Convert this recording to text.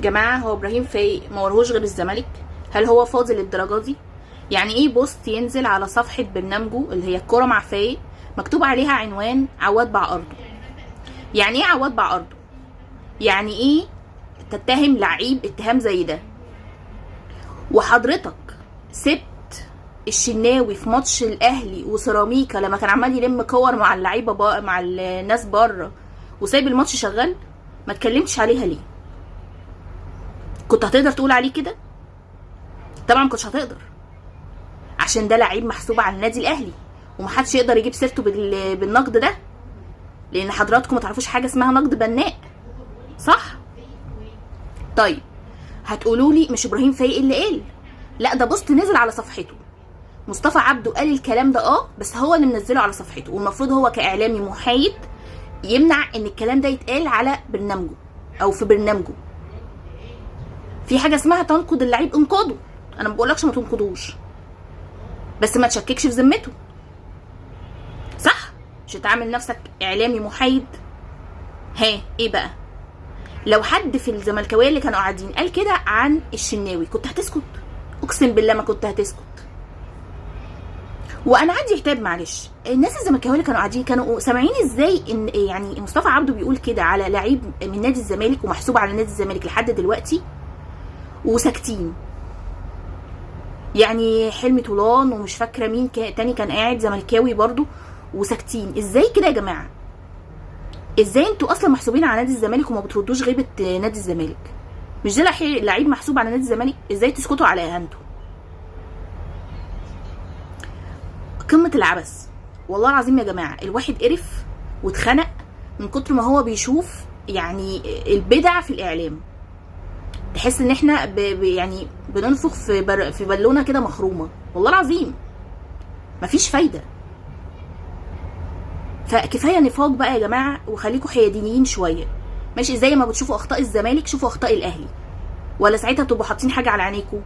جماعه هو ابراهيم فايق ما ورهوش غير الزمالك؟ هل هو فاضي للدرجه دي؟ يعني ايه بوست ينزل على صفحه برنامجه اللي هي الكوره مع فايق مكتوب عليها عنوان عواد باع ارضه؟ يعني ايه عواد باع ارضه؟ يعني ايه تتهم لعيب اتهام زي ده؟ وحضرتك سبت الشناوي في ماتش الاهلي وسيراميكا لما كان عمال يلم كور مع اللعيبه مع الناس بره، وسايب الماتش شغال؟ ما اتكلمتش عليها ليه؟ كنت هتقدر تقول عليه كده؟ طبعا ما كنتش هتقدر، عشان ده لعيب محسوب على النادي الاهلي ومحدش يقدر يجيب سيرته بالنقد ده، لان حضراتكم ما تعرفوش حاجه اسمها نقد بناء، صح؟ طيب هتقولوا لي مش ابراهيم فايق اللي قال، لا ده بوست نزل على صفحته. مصطفى عبده قال الكلام ده بس هو اللي منزله على صفحته، والمفروض هو كاعلامي محايد يمنع ان الكلام ده يتقال على برنامجه او في برنامجه. في حاجه اسمها تنقد اللعيب، انقاده، انا ما بقولكش ما تنقدوش، بس ما تشككش في ذمته، صح؟ مش تعامل نفسك اعلامي محايد. ها ايه بقى لو حد في الزملكاويه اللي كانوا قاعدين قال كده عن الشناوي، كنت هتسكت؟ اقسم بالله ما كنت هتسكت. وانا عندي عتاب، معلش، الناس الزملكاويه اللي كانوا قاعدين كانوا سامعين ازاي ان يعني مصطفى عبده بيقول كده على لعيب من نادي الزمالك ومحسوب على نادي الزمالك لحد دلوقتي وساكتين؟ يعني حلمي طولان ومش فاكره مين تاني كان قاعد زملكاوي برضو وساكتين. ازاي كده يا جماعه؟ ازاي انتوا اصلا محسوبين على نادي الزمالك وما بتردوش غيبه نادي الزمالك؟ مش ده لعيب محسوب على نادي الزمالك؟ ازاي تسكتوا على اهانته؟ قمه العبث والله العظيم يا جماعه. الواحد قرف واتخنق من كتر ما هو بيشوف يعني البدع في الاعلام. تحس ان احنا يعني بننفخ في بالونه كده مخرومه، والله العظيم مفيش فايده. فكفايه نفاق بقى يا جماعه، وخليكم حياديين شويه، ماشي؟ زي ما بتشوفوا اخطاء الزمالك شوفوا اخطاء الاهلي، ولا ساعتها تبقوا حاطين حاجه على عينيكم؟